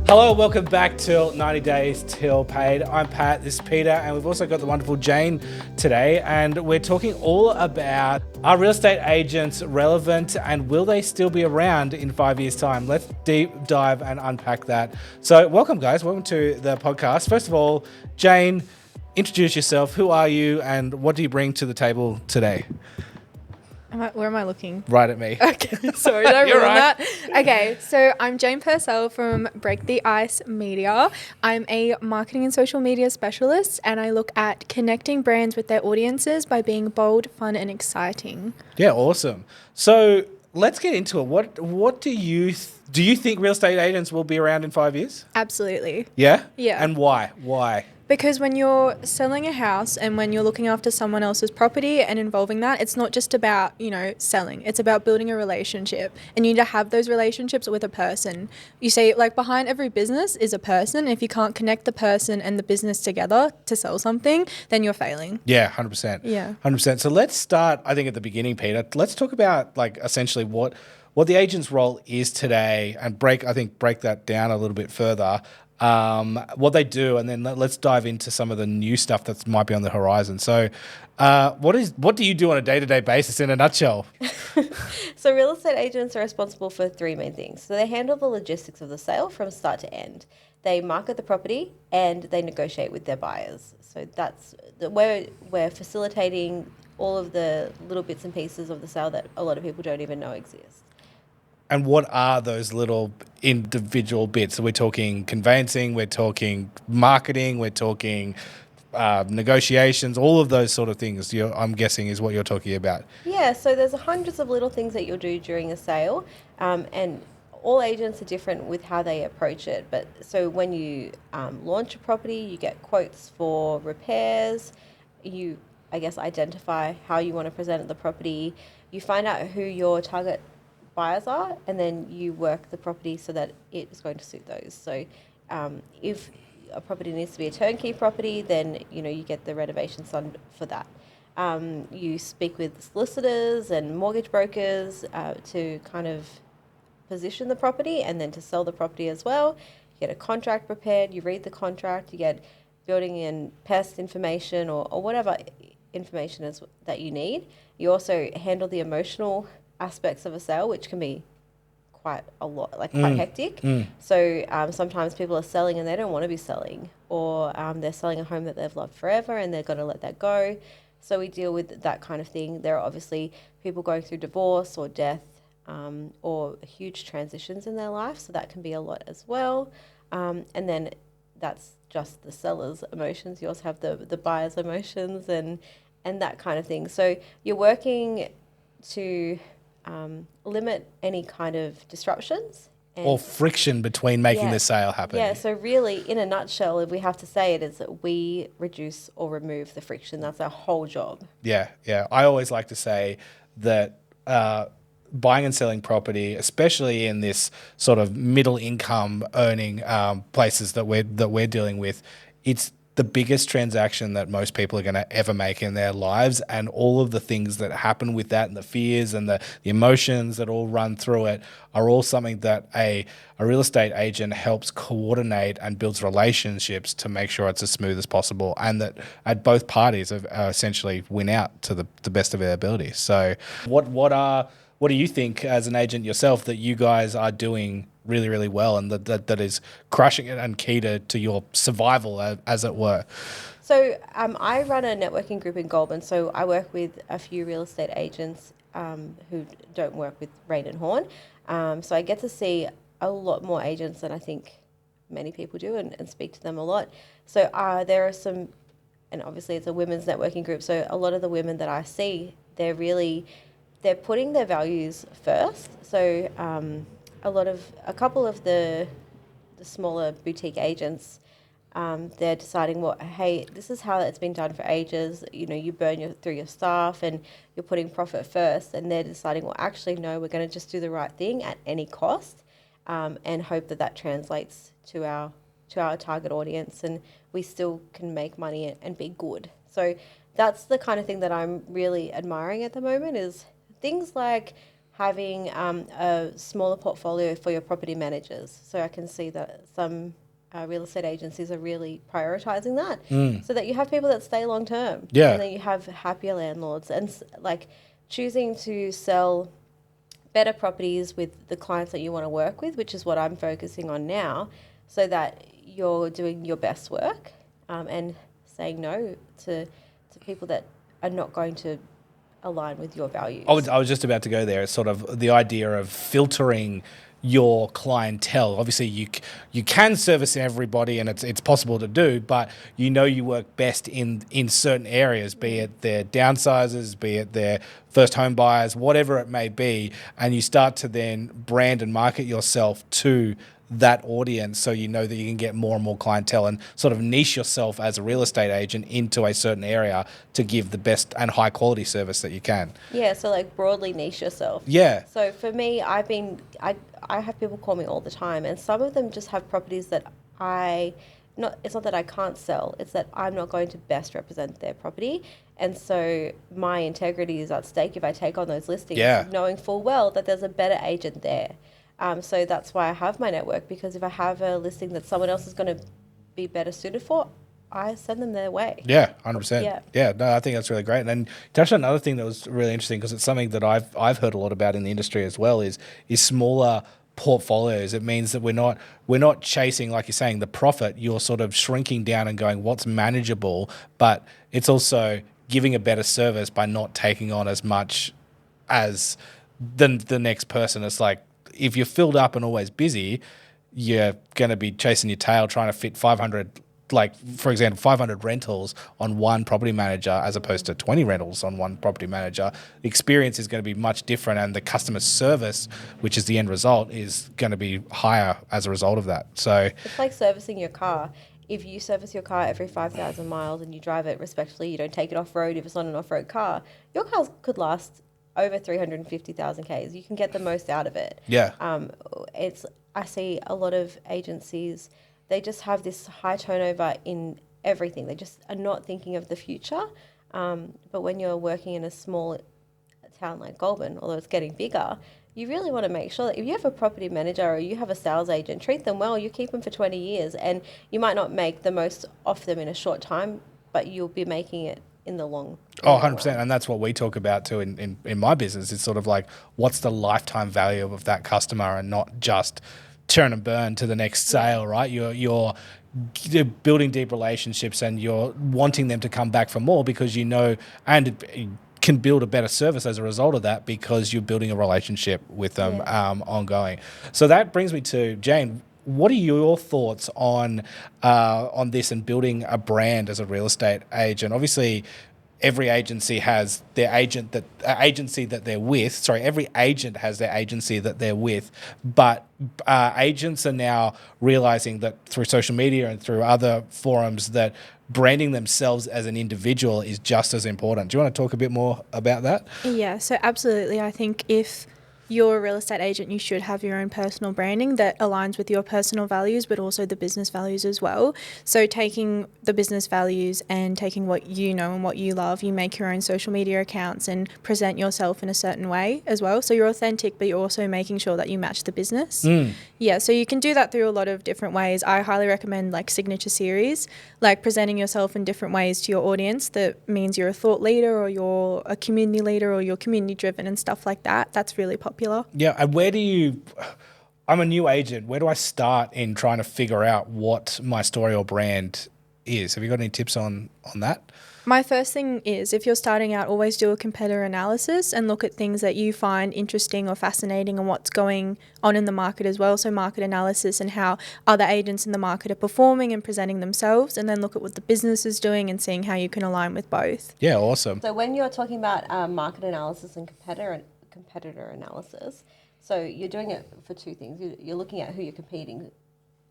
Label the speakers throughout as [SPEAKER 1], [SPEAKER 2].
[SPEAKER 1] Hello, welcome back to 90 Days Till Paid. I'm Pat, this is Peter, and we've also got the wonderful Jane today, and we're talking all about are real estate agents relevant and will they still be around in 5 years' time? Let's deep dive and unpack that. So welcome, guys. Welcome to the podcast. First of all, Jane, introduce yourself. Who are you and what do you bring to the table today?
[SPEAKER 2] Where am I looking?
[SPEAKER 1] Right at me.
[SPEAKER 2] Okay, sorry, don't
[SPEAKER 1] You're
[SPEAKER 2] ruin
[SPEAKER 1] right.
[SPEAKER 2] that. Okay, so I'm Jane Purcell from Break the Ice Media. I'm a marketing and social media specialist, and I look at connecting brands with their audiences by being bold, fun, and exciting.
[SPEAKER 1] Yeah, awesome. So let's get into it. What do you think real estate agents will be around in 5 years?
[SPEAKER 2] Absolutely.
[SPEAKER 1] Yeah?
[SPEAKER 2] Yeah.
[SPEAKER 1] And why? Why?
[SPEAKER 2] Because when you're selling a house and when you're looking after someone else's property and involving that, it's not just about, selling. It's about building a relationship. And you need to have those relationships with a person. You see, behind every business is a person. If you can't connect the person and the business together to sell something, then you're failing.
[SPEAKER 1] Yeah, 100%.
[SPEAKER 2] Yeah.
[SPEAKER 1] 100%. So let's start, I think, at the beginning, Peter. Let's talk about, essentially what the agent's role is today and break that down a little bit further. What they do, and then let's dive into some of the new stuff that might be on the horizon. So, what do you do on a day-to-day basis in a nutshell?
[SPEAKER 3] So real estate agents are responsible for three main things. So they handle the logistics of the sale from start to end. They market the property and they negotiate with their buyers. So that's where we're facilitating all of the little bits and pieces of the sale that a lot of people don't even know exist.
[SPEAKER 1] And what are those little individual bits? So we're talking conveyancing, we're talking marketing, we're talking negotiations, all of those sort of things, I'm guessing is what you're talking about.
[SPEAKER 3] Yeah, so there's hundreds of little things that you'll do during a sale, and all agents are different with how they approach it. But so when you launch a property, you get quotes for repairs, you, identify how you want to present the property, you find out who your target buyers are, and then you work the property so that it is going to suit those. So if a property needs to be a turnkey property, then you get the renovations done for that. You speak with solicitors and mortgage brokers to kind of position the property and then to sell the property as well. You get a contract prepared, you read the contract, you get building and pest information or whatever information is that you need. You also handle the emotional aspects of a sale, which can be quite a lot, quite hectic. So sometimes people are selling and they don't want to be selling, or they're selling a home that they've loved forever and they're going to let that go. So we deal with that kind of thing. There are obviously people going through divorce or death or huge transitions in their life, so that can be a lot as well. And then that's just the seller's emotions. You also have the buyer's emotions and that kind of thing. So you're working to limit any kind of disruptions.
[SPEAKER 1] Or friction between making the sale happen.
[SPEAKER 3] Yeah, so really, in a nutshell, if we have to say it, is that we reduce or remove the friction. That's our whole job.
[SPEAKER 1] Yeah. I always like to say that buying and selling property, especially in this sort of middle income earning places that we're dealing with, it's the biggest transaction that most people are going to ever make in their lives, and all of the things that happen with that and the fears and the emotions that all run through it are all something that a real estate agent helps coordinate and builds relationships to make sure it's as smooth as possible, and that at both parties essentially win out to the best of their ability. So what do you think as an agent yourself that you guys are doing really, really well and that is crushing it and key to your survival, as it were?
[SPEAKER 3] So I run a networking group in Goulburn, so I work with a few real estate agents who don't work with Rain and Horn. So I get to see a lot more agents than I think many people do and speak to them a lot. So there are some, and obviously it's a women's networking group, so a lot of the women that I see, they're putting their values first. So a couple of the smaller boutique agents, they're deciding, hey, this is how it's been done for ages. You burn through your staff and you're putting profit first. And they're deciding, actually, no, we're going to just do the right thing at any cost, and hope that translates to our target audience, and we still can make money and be good. So that's the kind of thing that I'm really admiring at the moment, is things like having a smaller portfolio for your property managers. So I can see that some real estate agencies are really prioritizing that, so that you have people that stay long term.
[SPEAKER 1] Yeah.
[SPEAKER 3] And then you have happier landlords, and like choosing to sell better properties with the clients that you want to work with, which is what I'm focusing on now, so that you're doing your best work, and saying no to people that are not going to align with your values.
[SPEAKER 1] I was just about to go there. It's sort of the idea of filtering your clientele. Obviously, you can service everybody, and it's possible to do, but you work best in certain areas, be it their downsizers, be it their first home buyers, whatever it may be, and you start to then brand and market yourself to that audience, so you know that you can get more and more clientele and sort of niche yourself as a real estate agent into a certain area to give the best and high quality service that you can.
[SPEAKER 3] Yeah, so like broadly niche yourself.
[SPEAKER 1] Yeah.
[SPEAKER 3] So for me, I have people call me all the time, and some of them just have properties that it's not that I can't sell, it's that I'm not going to best represent their property. And so my integrity is at stake if I take on those listings, knowing full well that there's a better agent there. So that's why I have my network, because if I have a listing that someone else is going to be better suited for, I send them their way.
[SPEAKER 1] Yeah, 100%. Yeah, no, I think that's really great. And then you touched on another thing that was really interesting, because it's something that I've heard a lot about in the industry as well, is smaller portfolios. It means that we're not chasing, like you're saying, the profit. You're sort of shrinking down and going, what's manageable, but it's also giving a better service by not taking on as much as the next person. It's like, if you're filled up and always busy, you're going to be chasing your tail trying to fit 500, like, for example, 500 rentals on one property manager as opposed to 20 rentals on one property manager. The experience is going to be much different, and the customer service, which is the end result, is going to be higher as a result of that. So
[SPEAKER 3] it's like servicing your car. If you service your car every 5,000 miles and you drive it respectfully, you don't take it off-road if it's not an off-road car, your car could last over 350,000 Ks. You can get the most out of it.
[SPEAKER 1] Yeah.
[SPEAKER 3] I see a lot of agencies, they just have this high turnover in everything. They just are not thinking of the future. But when you're working in a small town like Goulburn, although it's getting bigger, you really want to make sure that if you have a property manager or you have a sales agent, treat them well. You keep them for 20 years, and you might not make the most off them in a short time, but you'll be making it in the long.
[SPEAKER 1] 100%. And that's what we talk about too in my business. It's sort of like, what's the lifetime value of that customer, and not just churn and burn to the next sale, right? You're building deep relationships, and you're wanting them to come back for more, because and can build a better service as a result of that, because you're building a relationship with them ongoing. So that brings me to Jane. What are your thoughts on this and building a brand as a real estate agent? Obviously, every agency has their agency that they're with. Sorry, every agent has their agency that they're with, but agents are now realizing that through social media and through other forums that branding themselves as an individual is just as important. Do you want to talk a bit more about that?
[SPEAKER 2] Yeah, so absolutely. I think if you're a real estate agent, you should have your own personal branding that aligns with your personal values, but also the business values as well. So taking the business values and taking what you know and what you love, you make your own social media accounts and present yourself in a certain way as well. So you're authentic, but you're also making sure that you match the business. Yeah, so you can do that through a lot of different ways. I highly recommend like signature series, like presenting yourself in different ways to your audience. That means you're a thought leader, or you're a community leader, or you're community driven and stuff like that. That's really popular.
[SPEAKER 1] Yeah, and I'm a new agent. Where do I start in trying to figure out what my story or brand is? Have you got any tips on that?
[SPEAKER 2] My first thing is, if you're starting out, always do a competitor analysis and look at things that you find interesting or fascinating and what's going on in the market as well. So market analysis and how other agents in the market are performing and presenting themselves, and then look at what the business is doing and seeing how you can align with both.
[SPEAKER 1] Yeah, awesome.
[SPEAKER 3] So when you're talking about market analysis and competitor analysis, so you're doing it for two things. You're looking at who you're competing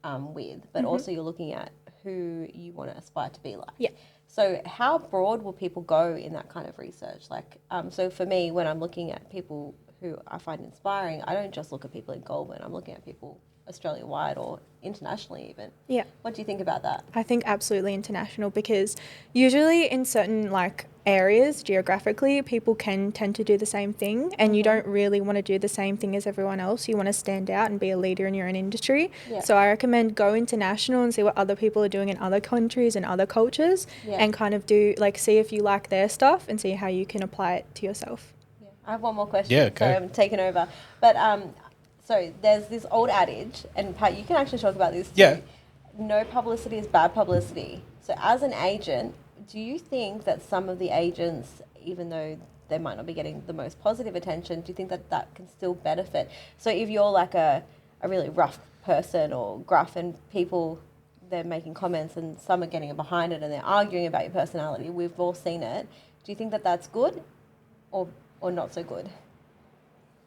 [SPEAKER 3] with, but also you're looking at who you want to aspire to be like.
[SPEAKER 2] Yeah.
[SPEAKER 3] So how broad will people go in that kind of research? Like, so for me, when I'm looking at people who I find inspiring, I don't just look at people in Goulburn. I'm looking at people Australia-wide or internationally even.
[SPEAKER 2] Yeah.
[SPEAKER 3] What do you think about that?
[SPEAKER 2] I think absolutely international, because usually in certain like areas geographically, people can tend to do the same thing, and you don't really want to do the same thing as everyone else. You want to stand out and be a leader in your own industry.
[SPEAKER 3] Yeah.
[SPEAKER 2] So I recommend go international and see what other people are doing in other countries and other cultures, and kind of do see if you like their stuff and see how you can apply it to yourself.
[SPEAKER 3] Yeah. I have one more question.
[SPEAKER 1] Yeah, okay.
[SPEAKER 3] Sorry, I'm taking over. But so there's this old adage, and Pat, you can actually talk about this too.
[SPEAKER 1] Yeah.
[SPEAKER 3] No publicity is bad publicity. So as an agent, do you think that some of the agents, even though they might not be getting the most positive attention, do you think that that can still benefit? So if you're like a really rough person or gruff and people, they're making comments and some are getting behind it and they're arguing about your personality, we've all seen it. Do you think that that's good or not so good?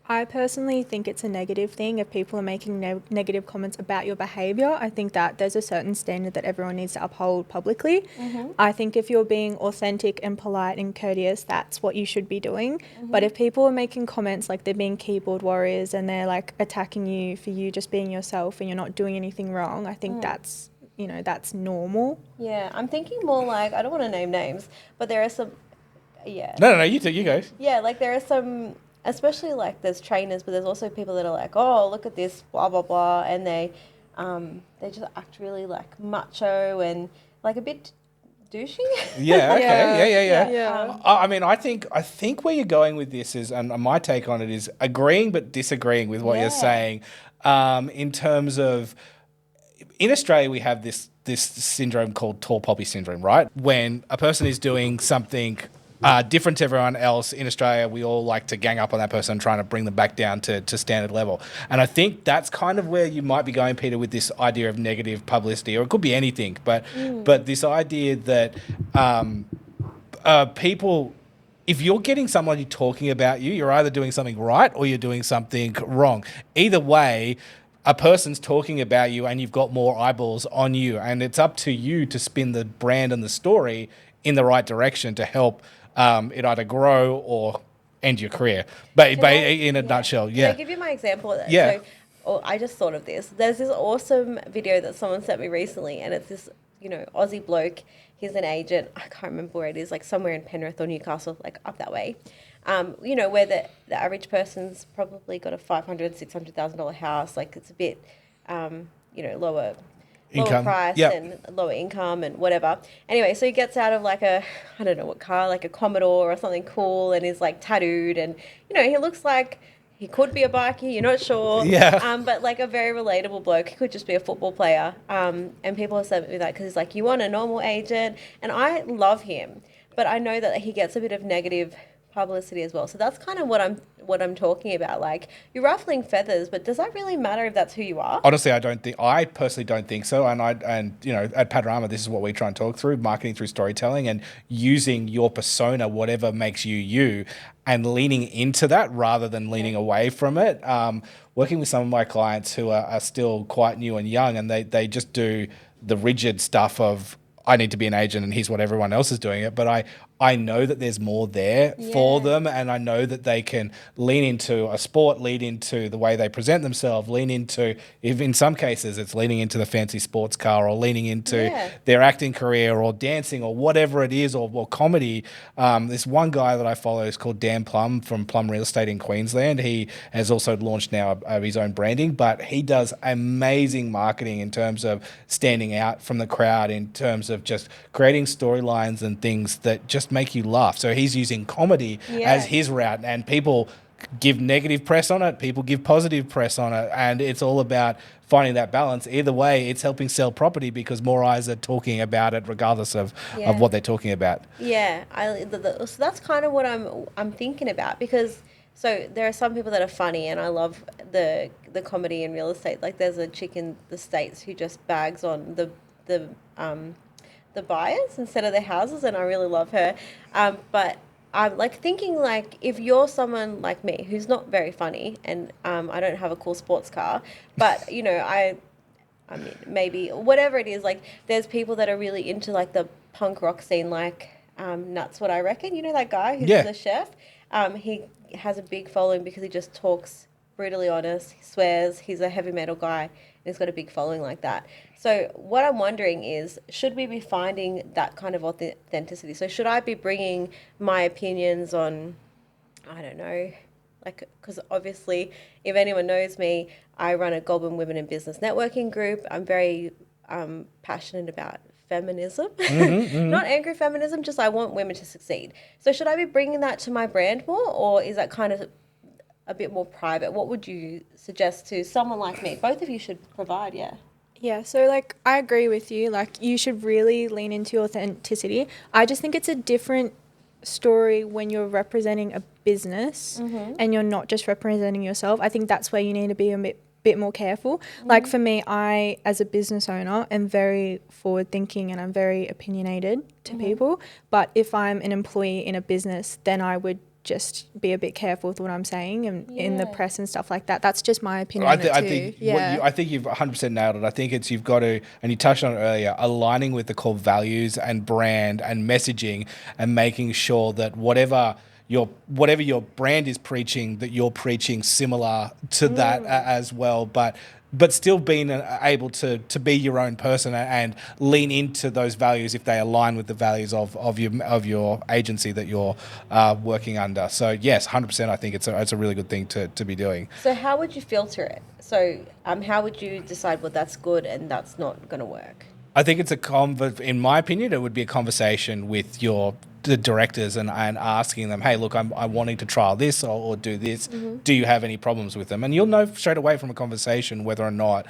[SPEAKER 2] I personally think it's a negative thing if people are making negative comments about your behaviour. I think that there's a certain standard that everyone needs to uphold publicly. I think if you're being authentic and polite and courteous, that's what you should be doing. But if people are making comments like they're being keyboard warriors and they're like attacking you for you just being yourself and you're not doing anything wrong, I think that's, that's normal.
[SPEAKER 3] Yeah, I'm thinking more like, I don't want to name names, but there are some,
[SPEAKER 1] No, you go.
[SPEAKER 3] Yeah, like there are some, especially like there's trainers, but there's also people that are like, oh, look at this, blah, blah, blah. And they just act really like macho and like a bit douchey.
[SPEAKER 1] Yeah, okay.
[SPEAKER 2] Yeah.
[SPEAKER 1] I mean, I think where you're going with this is, and my take on it is agreeing but disagreeing with what you're saying, in terms of, in Australia we have this syndrome called tall poppy syndrome, right? When a person is doing something different to everyone else in Australia, we all like to gang up on that person, trying to bring them back down to standard level. And I think that's kind of where you might be going, Peter, with this idea of negative publicity, or it could be anything, but this idea that people, if you're getting somebody talking about you, you're either doing something right or you're doing something wrong. Either way, a person's talking about you and you've got more eyeballs on you, and it's up to you to spin the brand and the story in the right direction to help it either grow or end your career. But in a nutshell,
[SPEAKER 3] Can I give you my example of that?
[SPEAKER 1] Yeah.
[SPEAKER 3] So, I just thought of this. There's this awesome video that someone sent me recently, and it's this, Aussie bloke. He's an agent. I can't remember where it is, like somewhere in Penrith or Newcastle, like up that way. Where the average person's probably got a $500,000, $600,000 house. Like it's a bit, lower
[SPEAKER 1] income.
[SPEAKER 3] Price and lower income and whatever. Anyway, so he gets out of like I don't know what car, like a Commodore or something cool, and is like tattooed, and he looks like he could be a bikie, you're not sure.
[SPEAKER 1] Yeah.
[SPEAKER 3] But like a very relatable bloke. He could just be a football player. And people have said me that because he's like, you want a normal agent? And I love him, but I know that he gets a bit of negative publicity as well. So that's kind of what I'm talking about. Like, you're ruffling feathers, but does that really matter if that's who you are?
[SPEAKER 1] Honestly, I personally don't think so. And at Panorama, this is what we try and talk through: marketing through storytelling and using your persona, whatever makes you you, and leaning into that rather than leaning away from it. Working with some of my clients who are still quite new and young, and they just do the rigid stuff of, I need to be an agent and here's what everyone else is doing it. But I know that there's more there for them, and I know that they can lean into a sport, lean into the way they present themselves, lean into, if in some cases it's leaning into the fancy sports car, or leaning into their acting career or dancing or whatever it is, or comedy. This one guy that I follow is called Dan Plum from Plum Real Estate in Queensland. He has also launched now his own branding, but he does amazing marketing in terms of standing out from the crowd, in terms of just creating storylines and things that just make you laugh. So he's using comedy as his route, and people give negative press on it, people give positive press on it, and it's all about finding that balance. Either way, it's helping sell property because more eyes are talking about it regardless of what they're talking about.
[SPEAKER 3] Yeah, so that's kind of what I'm thinking about, because so there are some people that are funny, and I love the comedy in real estate. Like there's a chick in the States who just bags on the buyers instead of the houses, and I really love her. But I'm like thinking, like, if you're someone like me who's not very funny, and I don't have a cool sports car, but I mean, maybe whatever it is, like there's people that are really into like the punk rock scene, like Nuts What I Reckon, that guy who's the chef. He has a big following because he just talks brutally honest, he swears, he's a heavy metal guy, he's got a big following like that. So what I'm wondering is, should we be finding that kind of authenticity? So should I be bringing my opinions on, I don't know, like, because obviously if anyone knows me, I run a Goulburn Women in Business networking group. I'm very passionate about feminism, not angry feminism, just I want women to succeed. So should I be bringing that to my brand more, or is that kind of a bit more private? What would you suggest to someone like me? Both of you should provide, yeah.
[SPEAKER 2] Yeah, so like I agree with you. Like you should really lean into authenticity. I just think it's a different story when you're representing a business and you're not just representing yourself. I think that's where you need to be a bit more careful. Like for me, I as a business owner am very forward thinking and I'm very opinionated to people. But if I'm an employee in a business, then I would just be a bit careful with what I'm saying and in the press and stuff like that. That's just my opinion.
[SPEAKER 1] I think you've 100% nailed it. I think it's you've got to, and you touched on it earlier, aligning with the core values and brand and messaging and making sure that whatever your brand is preaching, that you're preaching similar to that as well. But still being able to be your own person and lean into those values if they align with the values of your agency that you're working under. So yes, 100%. I think it's a really good thing to be doing.
[SPEAKER 3] So how would you filter it? So how would you decide what that's good and that's not going to work?
[SPEAKER 1] I think it's in my opinion, it would be a conversation with the directors and asking them, hey, look, I'm wanting to trial this or do this. Do you have any problems with them? And you'll know straight away from a conversation whether or not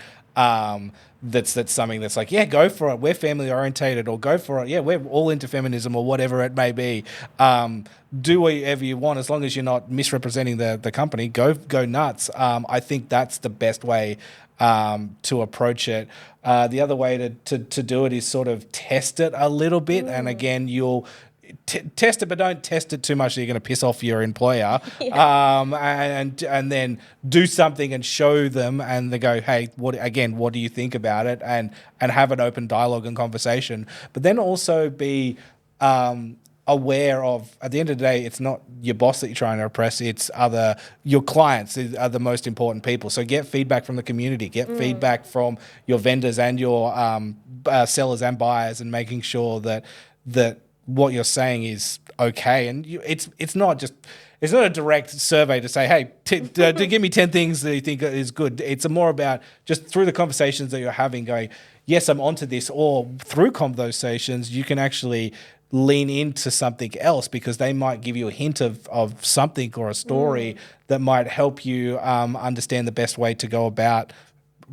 [SPEAKER 1] that's something that's like, yeah, go for it. We're family orientated, or go for it. Yeah, we're all into feminism or whatever it may be. Do whatever you want as long as you're not misrepresenting the company. Go nuts. I think that's the best way to approach it. The other way to do it is sort of test it a little bit. And again, you'll test it, but don't test it too much so you're going to piss off your employer. And then do something and show them, and they go, hey, what do you think about it? And have an open dialogue and conversation. But then also be aware of, at the end of the day, it's not your boss that you're trying to oppress, it's your clients are the most important people. So get feedback from the community, get feedback from your vendors and your sellers and buyers, and making sure that what you're saying is okay. And it's not a direct survey to say, hey, to give me 10 things that you think is good. It's more about just through the conversations that you're having going, yes, I'm onto this, or through conversations, you can actually lean into something else because they might give you a hint of something or a story that might help you understand the best way to go about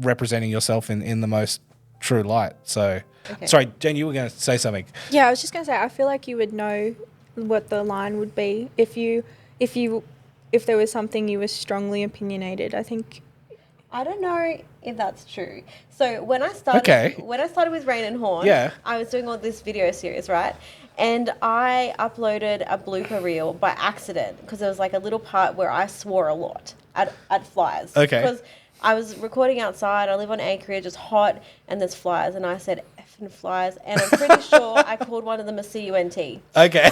[SPEAKER 1] representing yourself in the most true light. So, sorry, Jane, you were going to say something.
[SPEAKER 2] Yeah, I was just going to say, I feel like you would know what the line would be if there was something you were strongly opinionated.
[SPEAKER 3] I don't know if that's true. So when I started with Rain and Horn, I was doing all this video series, right? And I uploaded a blooper reel by accident because there was like a little part where I swore a lot at flies.
[SPEAKER 1] Okay.
[SPEAKER 3] Because I was recording outside. I live on acreage. It's hot, and there's flies, and I said effing flies, and I'm pretty sure I called one of them a CUNT.
[SPEAKER 1] Okay.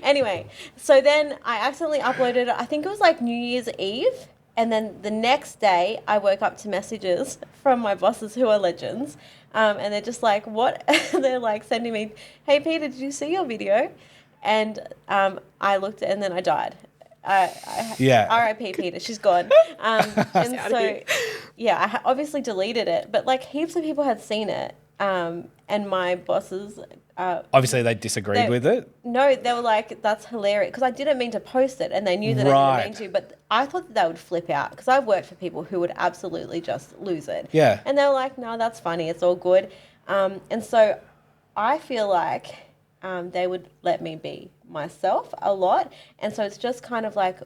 [SPEAKER 3] Anyway, so then I accidentally uploaded it. I think it was like New Year's Eve. And then the next day, I woke up to messages from my bosses who are legends. And they're just like, what? They're like sending me, hey, Peter, did you see your video? And I looked, and then I died. R.I.P. Peter, she's gone. And so, I obviously deleted it. But like heaps of people had seen it. And my bosses...
[SPEAKER 1] obviously, they disagreed with it?
[SPEAKER 3] No, they were like, that's hilarious. Because I didn't mean to post it, and they knew that I didn't mean to. But I thought that they would flip out. Because I've worked for people who would absolutely just lose it.
[SPEAKER 1] Yeah.
[SPEAKER 3] And they were like, no, that's funny. It's all good. And so I feel like they would let me be myself a lot. And so it's just kind of like,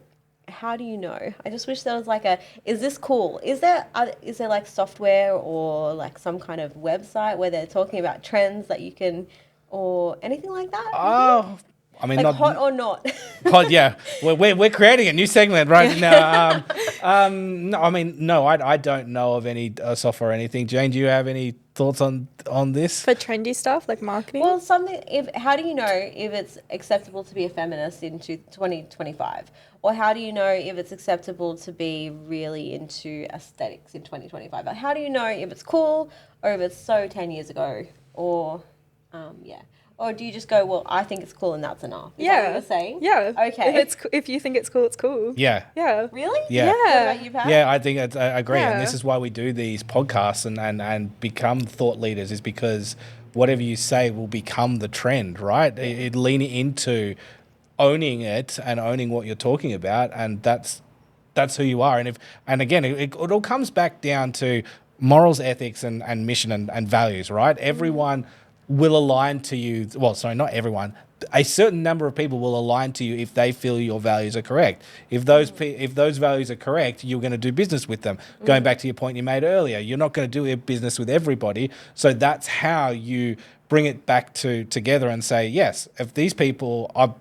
[SPEAKER 3] how do you know? I just wish there was like is this cool? Is there like software or like some kind of website where they're talking about trends that you can, or anything like that?
[SPEAKER 1] Oh, I mean,
[SPEAKER 3] like hot or not?
[SPEAKER 1] Hot, yeah. We're creating a new segment right now. No, I mean, no, I don't know of any software or anything. Jane, do you have any thoughts on this?
[SPEAKER 2] For trendy stuff like marketing?
[SPEAKER 3] Well, how do you know if it's acceptable to be a feminist in 2025? Or how do you know if it's acceptable to be really into aesthetics in 2025? Like, how do you know if it's cool or if it's so 10 years ago? Or, Or do you just go, well, I think it's cool and that's enough? Is that what you're saying?
[SPEAKER 2] Yeah.
[SPEAKER 3] Okay.
[SPEAKER 2] If you think it's cool, it's cool.
[SPEAKER 1] Yeah.
[SPEAKER 2] Yeah.
[SPEAKER 3] Really?
[SPEAKER 1] Yeah.
[SPEAKER 3] What about you, Pat?
[SPEAKER 1] Yeah, I think I agree. And
[SPEAKER 2] Yeah.
[SPEAKER 1] this is why we do these podcasts and become thought leaders, is because whatever you say will become the trend, right? It leaning into owning it and owning what you're talking about, and that's who you are. And again, it all comes back down to morals, ethics, and mission and values, right? Everyone will align to you. Well, sorry, not everyone. A certain number of people will align to you if they feel your values are correct. If those values are correct, you're going to do business with them. Going back to your point you made earlier, you're not going to do business with everybody. So that's how you bring it back together and say, yes, if these people are,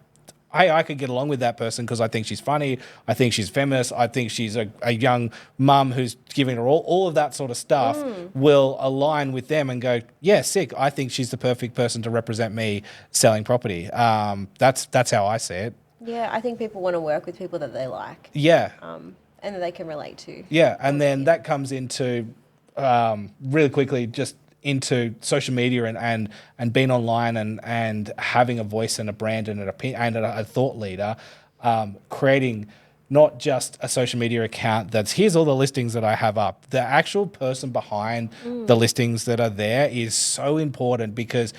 [SPEAKER 1] I could get along with that person because I think she's funny, I think she's feminist, I think she's a young mum who's giving her all of that sort of stuff, will align with them and go, yeah, sick, I think she's the perfect person to represent me selling property. That's how I see it.
[SPEAKER 3] Yeah, I think people want to work with people that they like.
[SPEAKER 1] Yeah.
[SPEAKER 3] And that they can relate to.
[SPEAKER 1] Yeah, and then that comes into, really quickly, just into social media and being online and having a voice and a brand and an opinion and a thought leader, creating not just a social media account that's here's all the listings that I have up. The actual person behind the listings that are there is so important, because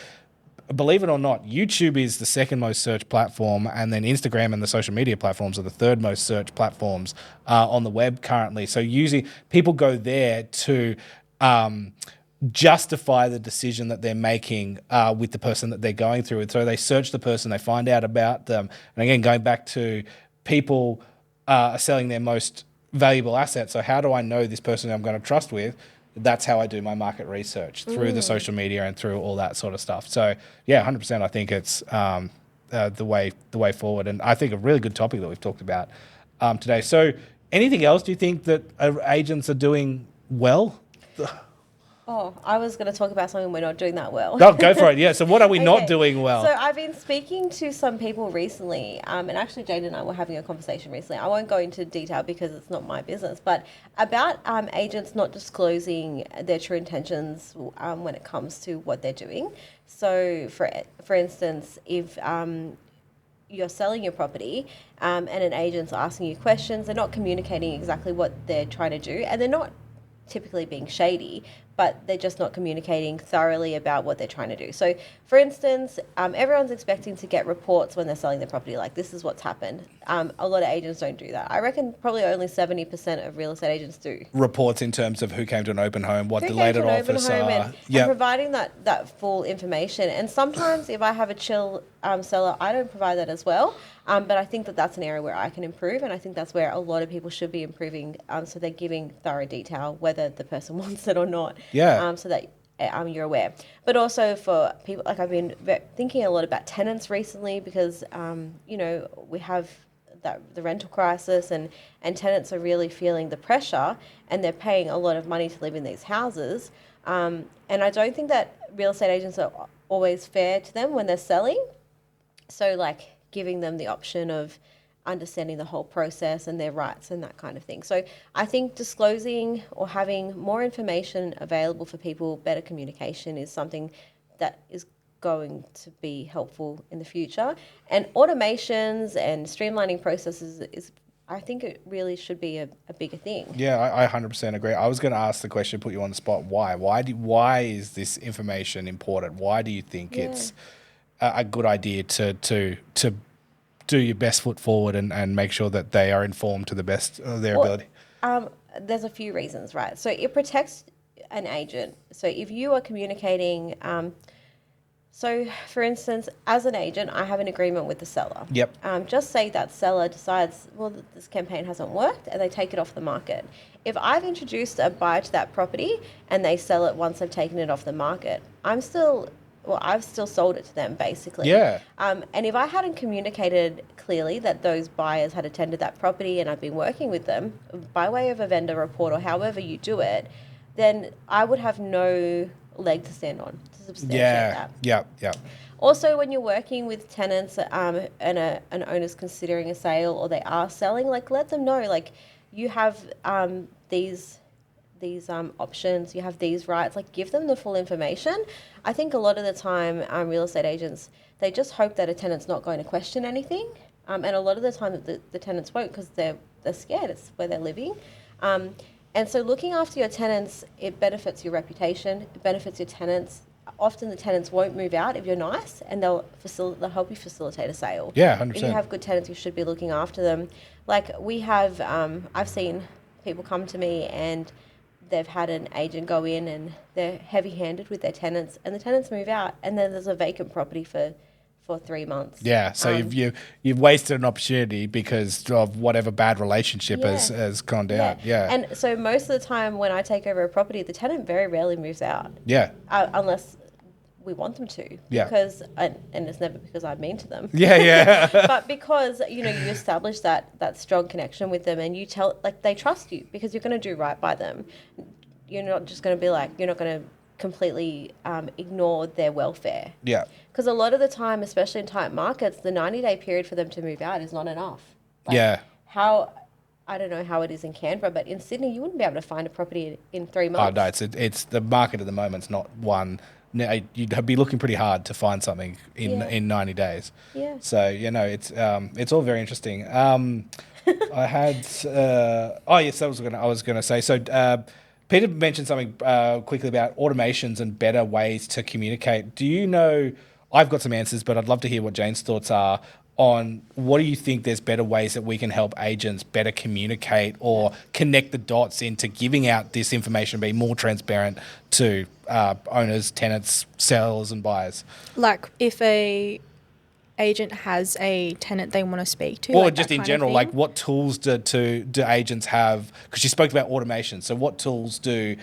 [SPEAKER 1] believe it or not, YouTube is the second most searched platform, and then Instagram and the social media platforms are the third most searched platforms on the web currently. So usually people go there to justify the decision that they're making with the person that they're going through. And so they search the person, they find out about them. And again, going back to people are selling their most valuable asset. So how do I know this person I'm going to trust with? That's how I do my market research, through the social media and through all that sort of stuff. So yeah, 100%. I think it's the way forward, and I think a really good topic that we've talked about today. So anything else do you think that agents are doing well?
[SPEAKER 3] Oh, I was going to talk about something we're not doing that well.
[SPEAKER 1] No, go for it. Yeah. So what are we not
[SPEAKER 3] Okay.
[SPEAKER 1] doing well?
[SPEAKER 3] So I've been speaking to some people recently, and actually Jane and I were having a conversation recently. I won't go into detail because it's not my business, but about agents not disclosing their true intentions when it comes to what they're doing. So for instance, if you're selling your property and an agent's asking you questions, they're not communicating exactly what they're trying to do, and they're not typically being shady, but they're just not communicating thoroughly about what they're trying to do. So, for instance, everyone's expecting to get reports when they're selling their property, like this is what's happened. A lot of agents don't do that. I reckon probably only 70% of real estate agents do.
[SPEAKER 1] Reports in terms of who came to an open home, what
[SPEAKER 3] Who
[SPEAKER 1] the
[SPEAKER 3] came to
[SPEAKER 1] later
[SPEAKER 3] an open
[SPEAKER 1] offers
[SPEAKER 3] home
[SPEAKER 1] are.
[SPEAKER 3] and providing that full information. And sometimes if I have a chill seller, I don't provide that as well. But I think that that's an area where I can improve, and I think that's where a lot of people should be improving. So they're giving thorough detail, whether the person wants it or not.
[SPEAKER 1] Yeah.
[SPEAKER 3] So that you're aware. But also for people, like I've been thinking a lot about tenants recently, because we have the rental crisis, and tenants are really feeling the pressure, and they're paying a lot of money to live in these houses. And I don't think that real estate agents are always fair to them when they're selling. So like giving them the option of understanding the whole process and their rights and that kind of thing. So I think disclosing or having more information available for people, better communication, is something that is going to be helpful in the future. And automations and streamlining processes is, I think it really should be a bigger thing.
[SPEAKER 1] Yeah, I 100% agree. I was going to ask the question, put you on the spot. Why? Why is this information important? Why do you think it's a good idea to do your best foot forward and make sure that they are informed to the best of their ability?
[SPEAKER 3] There's a few reasons, right? So it protects an agent. So if you are communicating, so for instance, as an agent, I have an agreement with the seller.
[SPEAKER 1] Yep.
[SPEAKER 3] Just say that seller decides, well, this campaign hasn't worked, and they take it off the market. If I've introduced a buyer to that property and they sell it once they've taken it off the market, I've still sold it to them, basically.
[SPEAKER 1] Yeah.
[SPEAKER 3] And if I hadn't communicated clearly that those buyers had attended that property and I've been working with them by way of a vendor report or however you do it, then I would have no leg to stand on to substantiate
[SPEAKER 1] Yeah.
[SPEAKER 3] that.
[SPEAKER 1] Yeah.
[SPEAKER 3] Also, when you're working with tenants and an owner's considering a sale or they are selling, like let them know, like you have these options, you have these rights, like give them the full information. I think a lot of the time real estate agents, they just hope that a tenant's not going to question anything. And a lot of the time the tenants won't because they're scared. It's where they're living. And so looking after your tenants, it benefits your reputation, it benefits your tenants. Often the tenants won't move out if you're nice, and they'll help you facilitate a sale.
[SPEAKER 1] Yeah, 100%.
[SPEAKER 3] If you have good tenants, you should be looking after them. Like we have, I've seen people come to me and they've had an agent go in and they're heavy-handed with their tenants, and the tenants move out, and then there's a vacant property for 3 months.
[SPEAKER 1] Yeah, so you've wasted an opportunity because of whatever bad relationship has gone down. Yeah.
[SPEAKER 3] And so most of the time when I take over a property, the tenant very rarely moves out.
[SPEAKER 1] Yeah.
[SPEAKER 3] Unless we want them to.
[SPEAKER 1] Yeah.
[SPEAKER 3] Because, and it's never because I'm mean to them.
[SPEAKER 1] Yeah.
[SPEAKER 3] But because, you establish that strong connection with them, and you tell, like, they trust you because you're going to do right by them. You're not just going to be like, you're not going to completely ignore their welfare.
[SPEAKER 1] Yeah.
[SPEAKER 3] Because a lot of the time, especially in tight markets, the 90-day period for them to move out is not enough.
[SPEAKER 1] Yeah.
[SPEAKER 3] I don't know how it is in Canberra, but in Sydney, you wouldn't be able to find a property in 3 months.
[SPEAKER 1] Oh, no, it's the market at the moment's not one. You'd be looking pretty hard to find something in 90 days.
[SPEAKER 3] Yeah.
[SPEAKER 1] So, it's all very interesting. I had, yes, I was going to say. So, Peter mentioned something quickly about automations and better ways to communicate. Do you know, I've got some answers, but I'd love to hear what Jane's thoughts are on what do you think there's better ways that we can help agents better communicate or connect the dots into giving out this information, be more transparent to owners, tenants, sellers and buyers?
[SPEAKER 2] Like if a agent has a tenant they want to speak to,
[SPEAKER 1] or
[SPEAKER 2] like
[SPEAKER 1] just
[SPEAKER 2] that
[SPEAKER 1] in
[SPEAKER 2] kind of
[SPEAKER 1] general,
[SPEAKER 2] thing.
[SPEAKER 1] like what tools do agents have? Because you spoke about automation. So what tools do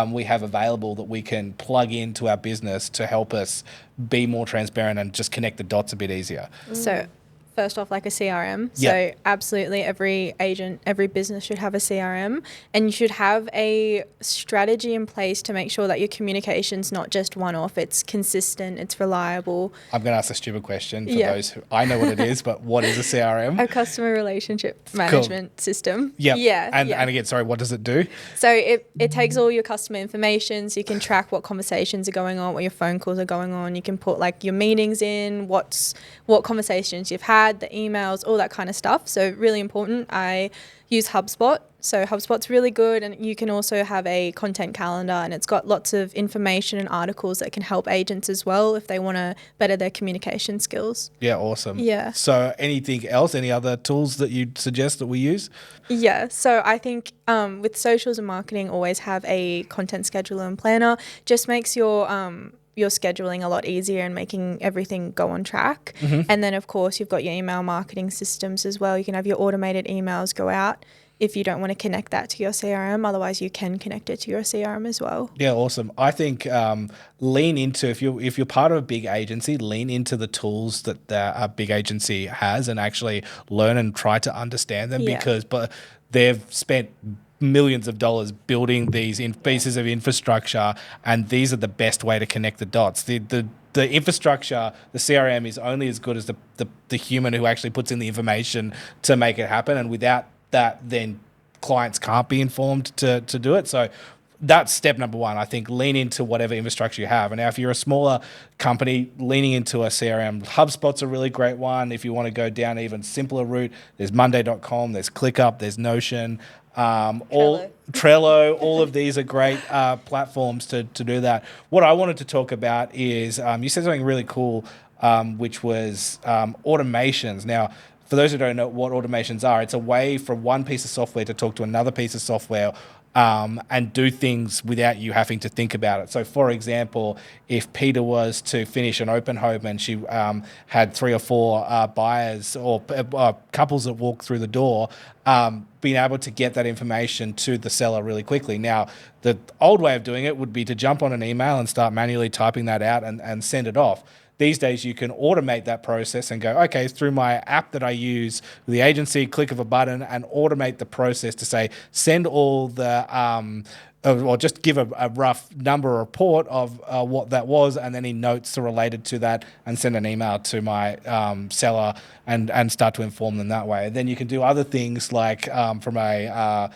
[SPEAKER 1] we have available that we can plug into our business to help us be more transparent and just connect the dots a bit easier?
[SPEAKER 2] So first off, like a CRM.
[SPEAKER 1] Yeah.
[SPEAKER 2] So absolutely every agent, every business should have a CRM, and you should have a strategy in place to make sure that your communication's not just one-off, it's consistent, it's reliable.
[SPEAKER 1] I'm going to ask a stupid question for those who, I know what it is, but what is a CRM?
[SPEAKER 2] A customer relationship management system.
[SPEAKER 1] Yep.
[SPEAKER 2] Yeah.
[SPEAKER 1] And again, sorry, what does it do?
[SPEAKER 2] So it takes all your customer information, so you can track what conversations are going on, what your phone calls are going on. You can put like your meetings in, what conversations you've had, the emails, all that kind of stuff. So really important. I use HubSpot. So HubSpot's really good, and you can also have a content calendar, and it's got lots of information and articles that can help agents as well if they want to better their communication skills.
[SPEAKER 1] Yeah, awesome.
[SPEAKER 2] Yeah.
[SPEAKER 1] So anything else, any other tools that you'd suggest that we use?
[SPEAKER 2] Yeah, so I think with socials and marketing, always have a content scheduler and planner. Just makes your scheduling a lot easier and making everything go on track.
[SPEAKER 1] Mm-hmm.
[SPEAKER 2] And then, of course, you've got your email marketing systems as well. You can have your automated emails go out if you don't want to connect that to your CRM. Otherwise, you can connect it to your CRM as well.
[SPEAKER 1] Yeah, awesome. I think lean into, if you're part of a big agency, lean into the tools that a big agency has and actually learn and try to understand them but they've spent millions of dollars building these pieces of infrastructure, and these are the best way to connect the dots. The infrastructure, the CRM is only as good as the human who actually puts in the information to make it happen, and without that, then clients can't be informed to do it. So that's step number one. I think lean into whatever infrastructure you have. And now if you're a smaller company, leaning into a CRM, HubSpot's a really great one. If you want to go down an even simpler route, there's Monday.com, there's ClickUp, there's Notion, Trello, all of these are great platforms to do that. What I wanted to talk about is you said something really cool, which was automations. Now, for those who don't know what automations are, it's a way for one piece of software to talk to another piece of software and do things without you having to think about it. So, for example, if Peta was to finish an open home and she had 3 or 4 buyers or couples that walk through the door, being able to get that information to the seller really quickly. Now, the old way of doing it would be to jump on an email and start manually typing that out and send it off. These days, you can automate that process and go, okay, through my app that I use with the agency, click of a button and automate the process to say, send all the or just give a rough number report of what that was, and any notes related to that, and send an email to my seller and start to inform them that way. And then you can do other things like from a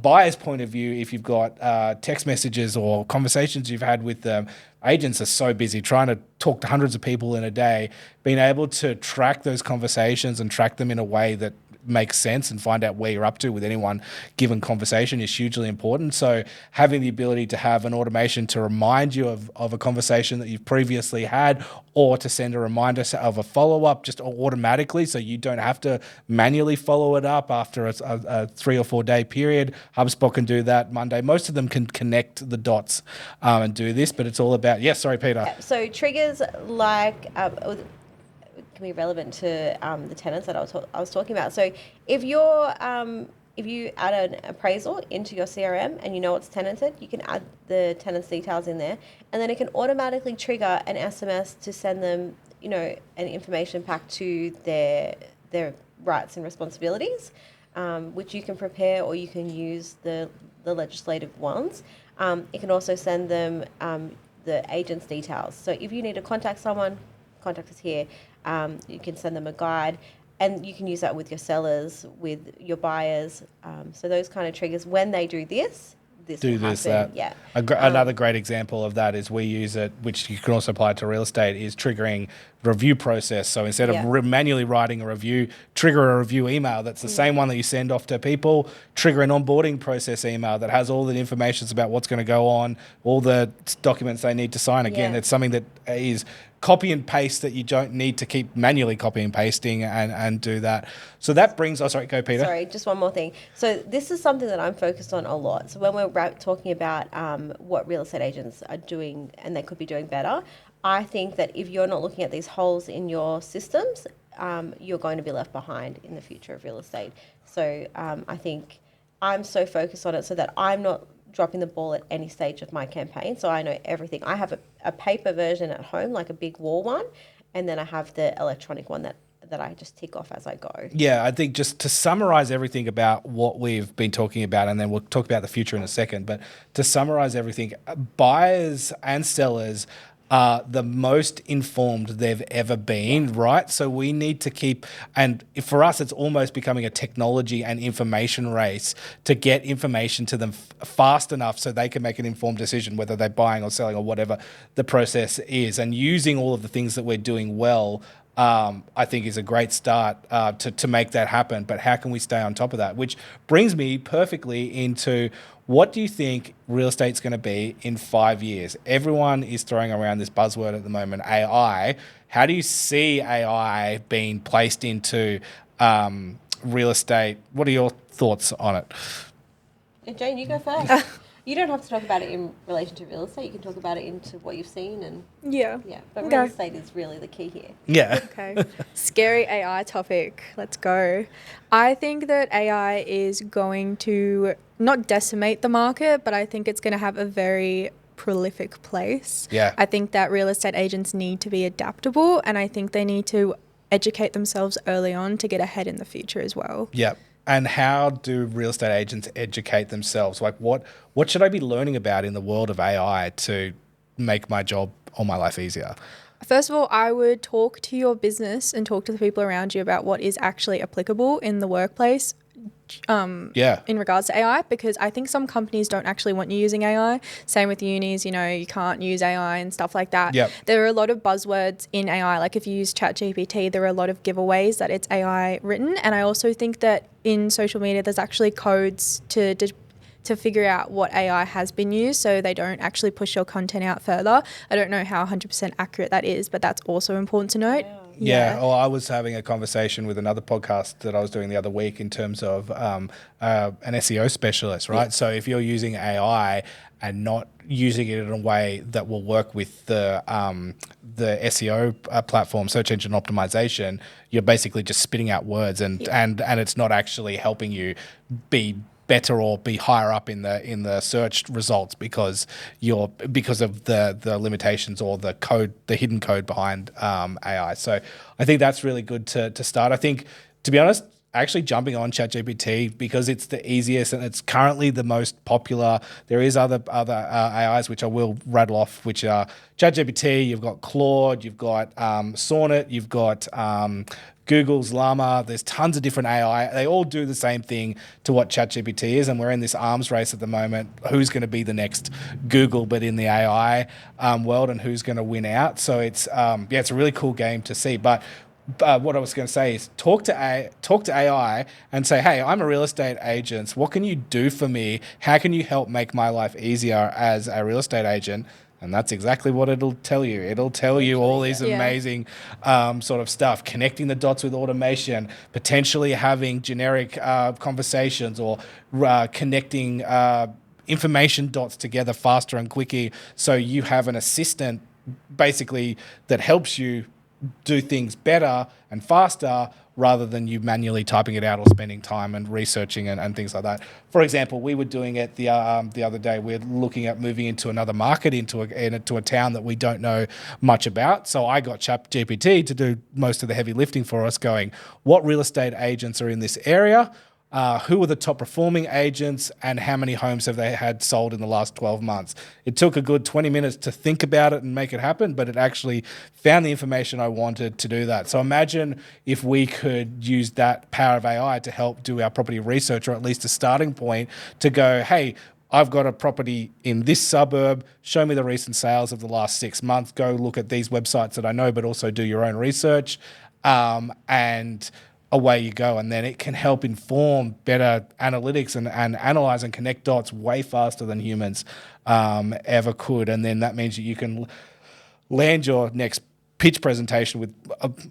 [SPEAKER 1] buyer's point of view, if you've got text messages or conversations you've had with them. Agents are so busy trying to talk to hundreds of people in a day. Being able to track those conversations and track them in a way that makes sense and find out where you're up to with any one given conversation is hugely important. So having the ability to have an automation to remind you of a conversation that you've previously had, or to send a reminder of a follow-up just automatically, so you don't have to manually follow it up after a 3 or 4 day period. HubSpot can do that Monday. Most of them can connect the dots and do this, but it's all about, yes, sorry, Peter.
[SPEAKER 3] So triggers like can be relevant to the tenants that I was talking about. So if you add an appraisal into your CRM and you know it's tenanted, you can add the tenant's details in there, and then it can automatically trigger an SMS to send them, an information pack to their rights and responsibilities, which you can prepare, or you can use the legislative ones. It can also send them the agent's details. So if you need to contact someone, contact us here. You can send them a guide, and you can use that with your sellers, with your buyers. So those kind of triggers, when they do this will happen. Yeah.
[SPEAKER 1] Another great example of that is we use it, which you can also apply to real estate, is triggering review process. So instead of manually writing a review, trigger a review email that's the same one that you send off to people. Trigger an onboarding process email that has all the information about what's going to go on, all the documents they need to sign. Again, it's something that is copy and paste, that you don't need to keep manually copy and pasting and do that. So that brings, go Peter.
[SPEAKER 3] Sorry, just one more thing. So this is something that I'm focused on a lot. So when we're talking about what real estate agents are doing and they could be doing better, I think that if you're not looking at these holes in your systems, you're going to be left behind in the future of real estate. So I think I'm so focused on it so that I'm not dropping the ball at any stage of my campaign. So I know everything. I have a paper version at home, like a big wall one, and then I have the electronic one that I just tick off as I go.
[SPEAKER 1] Yeah, I think just to summarize everything about what we've been talking about, and then we'll talk about the future in a second, but to summarize everything, buyers and sellers are the most informed they've ever been, right? So we need to keep, and for us, it's almost becoming a technology and information race to get information to them fast enough so they can make an informed decision, whether they're buying or selling or whatever the process is. And using all of the things that we're doing well, I think is a great start to make that happen. But how can we stay on top of that? Which brings me perfectly into, what do you think real estate's going to be in 5 years? Everyone is throwing around this buzzword at the moment, AI. How do you see AI being placed into real estate? What are your thoughts on it?
[SPEAKER 3] Jane, you go first. You don't have to talk about it in relation to real estate. You can talk about it into what you've seen and But real estate is really the key here.
[SPEAKER 1] Yeah.
[SPEAKER 2] Okay. Scary AI topic. Let's go. I think that AI is going to not decimate the market, but I think it's going to have a very prolific place.
[SPEAKER 1] Yeah.
[SPEAKER 2] I think that real estate agents need to be adaptable, and I think they need to educate themselves early on to get ahead in the future as well.
[SPEAKER 1] Yeah. And how do real estate agents educate themselves? Like, what should I be learning about in the world of AI to make my job or my life easier?
[SPEAKER 2] First of all, I would talk to your business and talk to the people around you about what is actually applicable in the workplace in regards to AI, because I think some companies don't actually want you using AI. Same with unis, you can't use AI and stuff like that.
[SPEAKER 1] Yep.
[SPEAKER 2] There are a lot of buzzwords in AI. Like if you use ChatGPT, there are a lot of giveaways that it's AI written. And I also think that in social media, there's actually codes to figure out what AI has been used so they don't actually push your content out further. I don't know how 100% accurate that is, but that's also important to note.
[SPEAKER 1] Yeah. Well, I was having a conversation with another podcast that I was doing the other week in terms of an SEO specialist, right? Yeah. So if you're using AI and not using it in a way that will work with the SEO platform, search engine optimization, you're basically just spitting out words and it's not actually helping you be better or be higher up in the search results because of the limitations or the hidden code behind AI. So I think that's really good to start. I think, to be honest, actually jumping on ChatGPT because it's the easiest and it's currently the most popular. There is other AIs which I will rattle off, which are ChatGPT. You've got Claude. You've got Sonnet. You've got Google's Llama. There's tons of different AI. They all do the same thing to what ChatGPT is, and we're in this arms race at the moment. Who's going to be the next Google, but in the AI world, and who's going to win out? So it's it's a really cool game to see. But what I was going to say is talk to AI and say, hey, I'm a real estate agent. What can you do for me? How can you help make my life easier as a real estate agent? And that's exactly what it'll tell you. It'll tell you all these amazing sort of stuff, connecting the dots with automation, potentially having generic conversations, or connecting information dots together faster and quicker, so you have an assistant basically that helps you do things better and faster rather than you manually typing it out or spending time and researching and things like that. For example, we were doing it the other day. We're looking at moving into another market, into a town that we don't know much about. So I got ChatGPT to do most of the heavy lifting for us, going, what real estate agents are in this area? Who are the top performing agents, and how many homes have they had sold in the last 12 months? It took a good 20 minutes to think about it and make it happen, but it actually found the information I wanted to do that. So imagine if we could use that power of AI to help do our property research, or at least a starting point to go, hey, I've got a property in this suburb. Show me the recent sales of the last 6 months. Go look at these websites that I know, but also do your own research. And away you go. And then it can help inform better analytics and analyze and connect dots way faster than humans ever could. And then that means that you can land your next pitch presentation with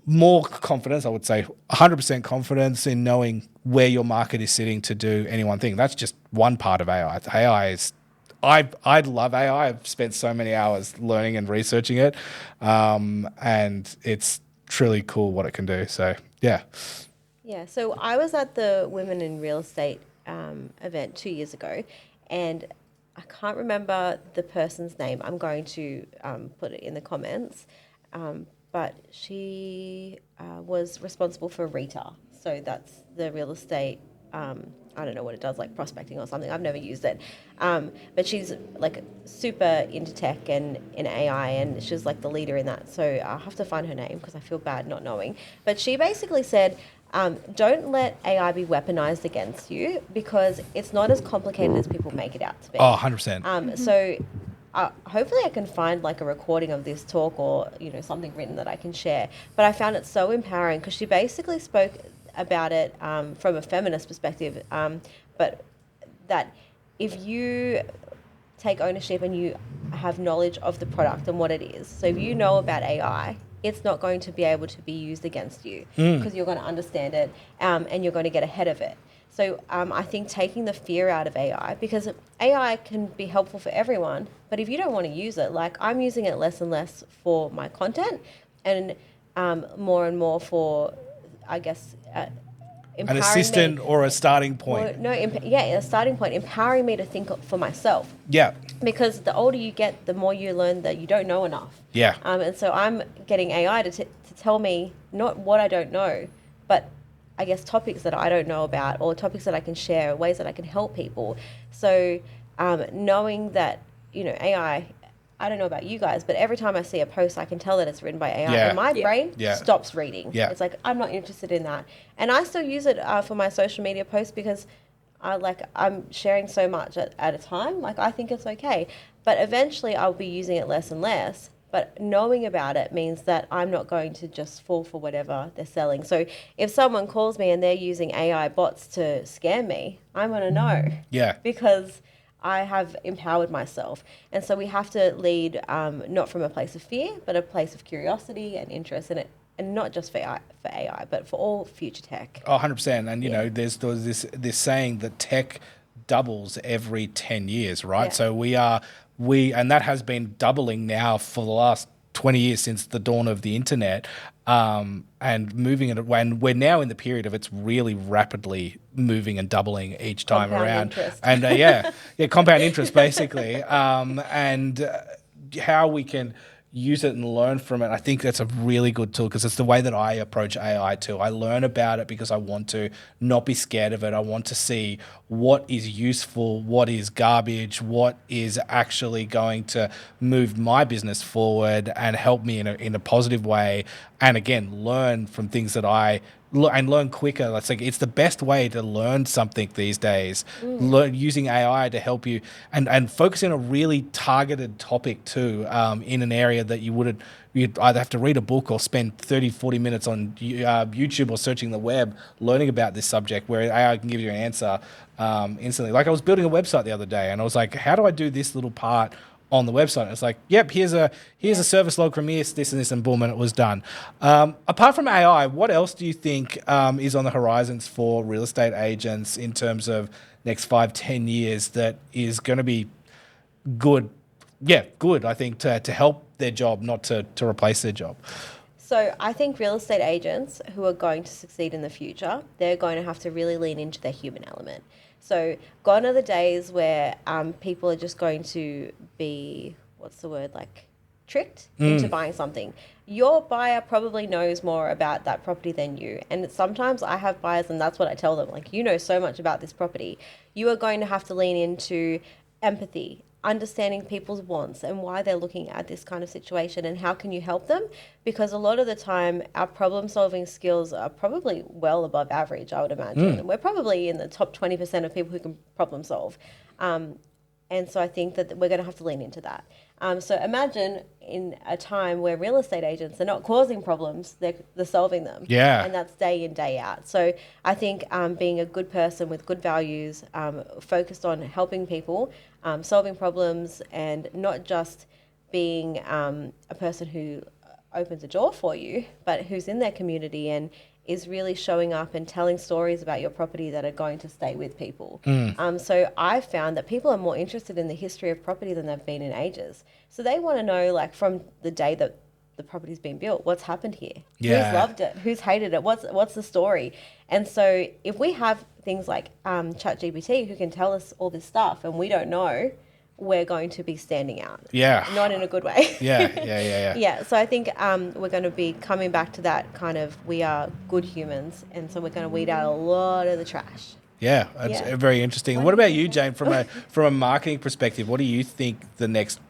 [SPEAKER 1] more confidence, I would say 100% confidence in knowing where your market is sitting to do any one thing. That's just one part of AI. AI is, I love AI. I've spent so many hours learning and researching it. And it's truly cool what it can do. So, yeah.
[SPEAKER 3] Yeah, so I was at the Women in Real Estate event 2 years ago, and I can't remember the person's name. I'm going to put it in the comments, but she was responsible for RETA. So that's the real estate, I don't know what it does, like prospecting or something. I've never used it. But she's like super into tech and in AI, and she's like the leader in that. So I'll have to find her name because I feel bad not knowing. But she basically said, don't let AI be weaponized against you, because it's not as complicated as people make it out to be.
[SPEAKER 1] Oh, 100%.
[SPEAKER 3] So hopefully I can find like a recording of this talk, or, you know, something written that I can share. But I found it so empowering because she basically spoke about it from a feminist perspective, but that if you take ownership and you have knowledge of the product and what it is, so if you know about AI, it's not going to be able to be used against you, because you're going to understand it and you're going to get ahead of it. So I think taking the fear out of AI, because AI can be helpful for everyone, but if you don't want to use it, like I'm using it less and less for my content, and more and more for, I guess,
[SPEAKER 1] an assistant or a starting point.
[SPEAKER 3] A starting point, empowering me to think for myself.
[SPEAKER 1] Yeah.
[SPEAKER 3] Because the older you get, the more you learn that you don't know enough.
[SPEAKER 1] Yeah.
[SPEAKER 3] And so I'm getting AI to tell me not what I don't know, but I guess topics that I don't know about, or topics that I can share, ways that I can help people. So knowing that, you know, AI, I don't know about you guys, but every time I see a post, I can tell that it's written by AI.
[SPEAKER 1] Yeah.
[SPEAKER 3] And my brain stops reading.
[SPEAKER 1] Yeah.
[SPEAKER 3] It's like, I'm not interested in that. And I still use it for my social media posts, because I'm sharing so much at a time. Like, I think it's okay. But eventually I'll be using it less and less. But knowing about it means that I'm not going to just fall for whatever they're selling. So if someone calls me and they're using AI bots to scam me, I'm going to know.
[SPEAKER 1] Yeah.
[SPEAKER 3] Because I have empowered myself. And so we have to lead not from a place of fear, but a place of curiosity and interest in it. And not just for AI, but for all future tech.
[SPEAKER 1] Oh, 100%. And, you know, there's this saying that tech doubles every 10 years, right?
[SPEAKER 3] Yeah.
[SPEAKER 1] So and that has been doubling now for the last 20 years since the dawn of the internet, and moving it when we're now in the period of it's really rapidly moving and doubling each time around.
[SPEAKER 3] Interest.
[SPEAKER 1] And compound interest basically, and how we can use it and learn from it. I think that's a really good tool because it's the way that I approach AI too. I learn about it because I want to not be scared of it. I want to see what is useful, what is garbage, what is actually going to move my business forward and help me in a positive way. And again, learn from things that and learn quicker. It's the best way to learn something these days. Using AI to help you and focus on a really targeted topic too, in an area that you'd either have to read a book or spend 30, 40 minutes on YouTube or searching the web learning about this subject, where AI can give you an answer instantly. Like I was building a website the other day and I was like, how do I do this little part on the website? It's like, yep, here's a service log from this and this, and boom, and it was done. Apart from AI, what else do you think is on the horizons for real estate agents in terms of next 5-10 years that is going to be good? Yeah, good, I think, to help their job, not to replace their job.
[SPEAKER 3] So I think real estate agents who are going to succeed in the future, they're going to have to really lean into their human element. So gone are the days where people are just going to be, tricked into buying something. Your buyer probably knows more about that property than you. And sometimes I have buyers and that's what I tell them, like, you know so much about this property. You are going to have to lean into empathy, understanding people's wants and why they're looking at this kind of situation and how can you help them, because a lot of the time our problem solving skills are probably well above average, I would imagine. We're probably in the top 20% of people who can problem solve, and so I think that we're going to have to lean into that. So imagine in a time where real estate agents are not causing problems, they're solving them.
[SPEAKER 1] Yeah.
[SPEAKER 3] And that's day in, day out. So I think being a good person with good values, focused on helping people, solving problems, and not just being a person who opens a door for you, but who's in their community and is really showing up and telling stories about your property that are going to stay with people. So I've found that people are more interested in the history of property than they've been in ages. So they want to know, like, from the day that the property's been built, what's happened here?
[SPEAKER 1] Yeah.
[SPEAKER 3] Who's loved it? Who's hated it? What's the story? And so if we have things like ChatGPT who can tell us all this stuff and we don't know, we're going to be standing out.
[SPEAKER 1] Yeah.
[SPEAKER 3] Not in a good way.
[SPEAKER 1] Yeah.
[SPEAKER 3] Yeah, so I think we're going to be coming back to that kind of, we are good humans, and so we're going to weed out a lot of the trash.
[SPEAKER 1] Yeah, it's very interesting. What about you, Jane, from a marketing perspective? What do you think the next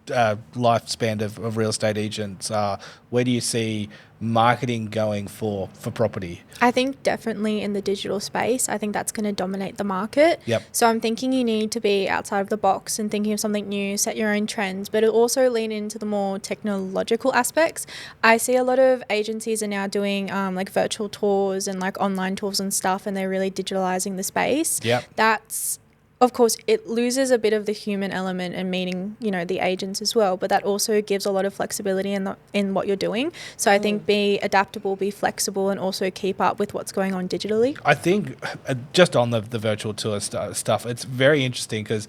[SPEAKER 1] lifespan of real estate agents are? Where do you see marketing going for property?
[SPEAKER 2] I think definitely in the digital space. I think that's going to dominate the market.
[SPEAKER 1] Yep.
[SPEAKER 2] So I'm thinking you need to be outside of the box and thinking of something new, set your own trends, but also lean into the more technological aspects. I see a lot of agencies are now doing like virtual tours and like online tours and stuff, and they're really digitalizing the space.
[SPEAKER 1] Yep.
[SPEAKER 2] That's, of course, it loses a bit of the human element and meeting, the agents as well, but that also gives a lot of flexibility in what you're doing. So I think be adaptable, be flexible, and also keep up with what's going on digitally.
[SPEAKER 1] I think just on the virtual tour stuff, it's very interesting because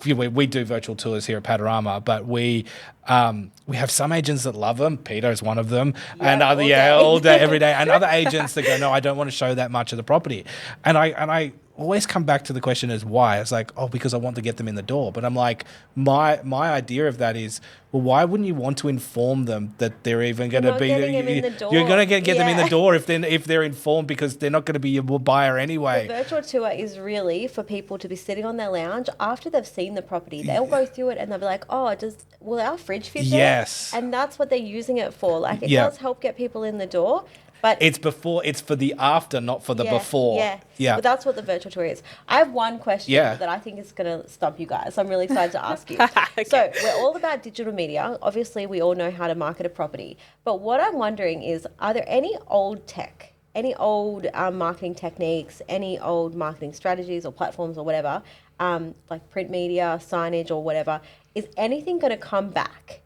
[SPEAKER 1] we do virtual tours here at Panorama, but we have some agents that love them. Peta is one of them, and all day, every day, and other agents that go, no, I don't want to show that much of the property, and I always come back to the question is why. It's like, because I want to get them in the door. But I'm like, my idea of that is, well, why wouldn't you want to inform them that they're even going to be? You're going to get them in the door if they're informed, because they're not going to be your buyer anyway.
[SPEAKER 3] The virtual tour is really for people to be sitting on their lounge after they've seen the property. They'll go through it and they'll be like, will our fridge fit there?
[SPEAKER 1] Yes.
[SPEAKER 3] And that's what they're using it for. Like, it does help get people in the door. But
[SPEAKER 1] it's for the after, not for the before.
[SPEAKER 3] Yeah. But that's what the virtual tour is. I have one question that I think is going to stump you guys. I'm really excited to ask you. Okay. So we're all about digital media. Obviously, we all know how to market a property. But what I'm wondering is, are there any old tech, any old marketing techniques, any old marketing strategies or platforms or whatever, like print media, signage or whatever, is anything going to come back?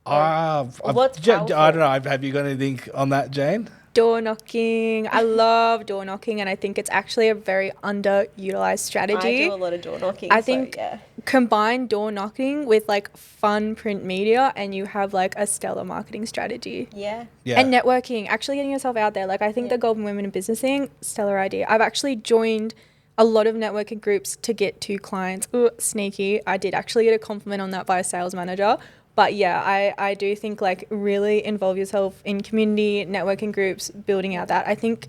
[SPEAKER 1] I don't know. Have you got anything on that, Jane?
[SPEAKER 2] Door knocking. I love door knocking, and I think it's actually a very underutilized strategy.
[SPEAKER 3] I do a lot of door knocking.
[SPEAKER 2] I think combine door knocking with like fun print media, and you have like a stellar marketing strategy.
[SPEAKER 3] Yeah.
[SPEAKER 2] And networking, actually getting yourself out there. Like, I think the Golden Women in Business thing, stellar idea. I've actually joined a lot of networking groups to get to clients. Ooh, sneaky. I did actually get a compliment on that by a sales manager. But yeah, I do think like really involve yourself in community networking groups, building out that. I think,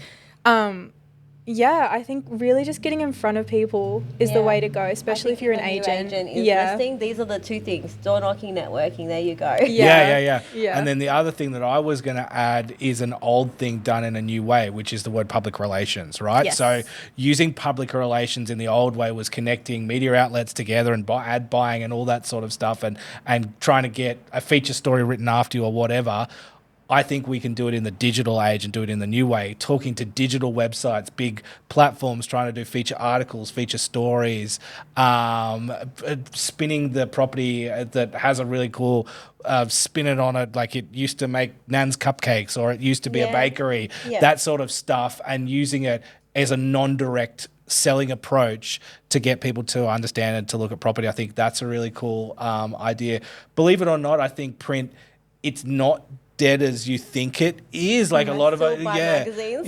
[SPEAKER 2] I think really just getting in front of people is the way to go, especially if you're an agent.
[SPEAKER 3] Is listing. These are the two things: door knocking, networking. There you go.
[SPEAKER 1] Yeah. And then the other thing that I was going to add is an old thing done in a new way, which is the word public relations, right?
[SPEAKER 2] Yes.
[SPEAKER 1] So using public relations in the old way was connecting media outlets together and ad buying and all that sort of stuff, and trying to get a feature story written after you or whatever. I think we can do it in the digital age and do it in the new way, talking to digital websites, big platforms, trying to do feature articles, feature stories, spinning the property that has a really cool spin it on it, like it used to make Nan's cupcakes or it used to be a bakery, that sort of stuff, and using it as a non-direct selling approach to get people to understand and to look at property. I think that's a really cool idea. Believe it or not, I think print, it's not dead as you think it is. Like a lot of it,
[SPEAKER 3] magazines.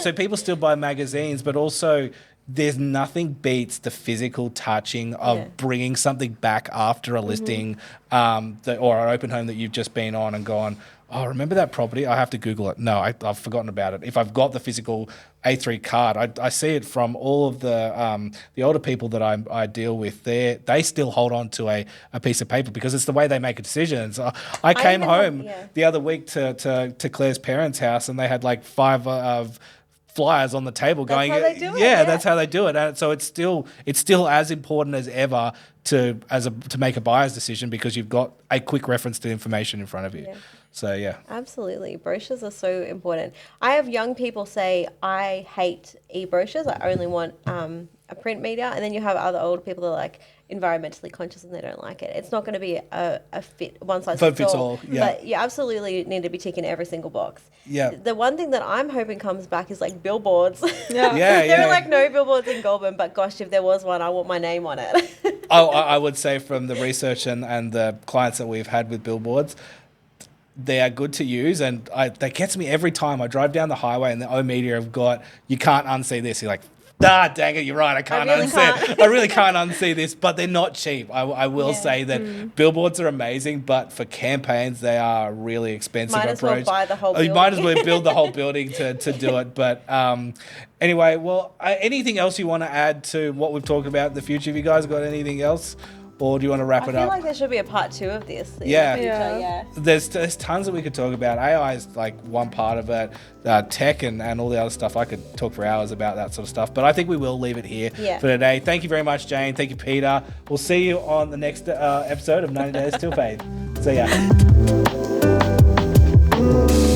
[SPEAKER 1] So people still buy magazines, but also there's nothing beats the physical touching of bringing something back after a listing or an open home that you've just been on and gone, oh, remember that property? I have to Google it. No, I've forgotten about it. If I've got the physical A3 card, I see it from all of the older people that I deal with. They still hold on to a piece of paper because it's the way they make decisions. I came home the other week to Claire's parents' house and they had like 5 of flyers on the table going,
[SPEAKER 3] how they do it,
[SPEAKER 1] that's how they do it. And so it's still as important as ever to make a buyer's decision because you've got a quick reference to information in front of you. Yeah. So, yeah.
[SPEAKER 3] Absolutely. Brochures are so important. I have young people say, I hate e-brochures. I only want a print media. And then you have other older people that are like environmentally conscious and they don't like it. It's not going to be a fit, one size fits all. But you absolutely need to be ticking every single box.
[SPEAKER 1] Yeah.
[SPEAKER 3] The one thing that I'm hoping comes back is like billboards.
[SPEAKER 1] There
[SPEAKER 3] are like no billboards in Goulburn, but gosh, if there was one, I want my name on it.
[SPEAKER 1] I would say from the research and the clients that we've had with billboards, they are good to use, and that gets me every time. I drive down the highway and the O-Media have got, you can't unsee this. You're like, dang it, you're right, I can't unsee it. I really can't unsee this, but they're not cheap. I will say that billboards are amazing, but for campaigns, they are a really expensive
[SPEAKER 3] approach. Might as well buy the whole building.
[SPEAKER 1] You might as well build the whole building to do it. But anyway, well, anything else you want to add to what we've talked about in the future? Have you guys got anything else? Or do you want to wrap it up?
[SPEAKER 3] I feel like there should be a part 2 of this.
[SPEAKER 1] Yeah. There's tons that we could talk about. AI is like one part of it. Tech and all the other stuff. I could talk for hours about that sort of stuff. But I think we will leave it here for today. Thank you very much, Jane. Thank you, Peter. We'll see you on the next episode of 90 Days Till Faith. See ya.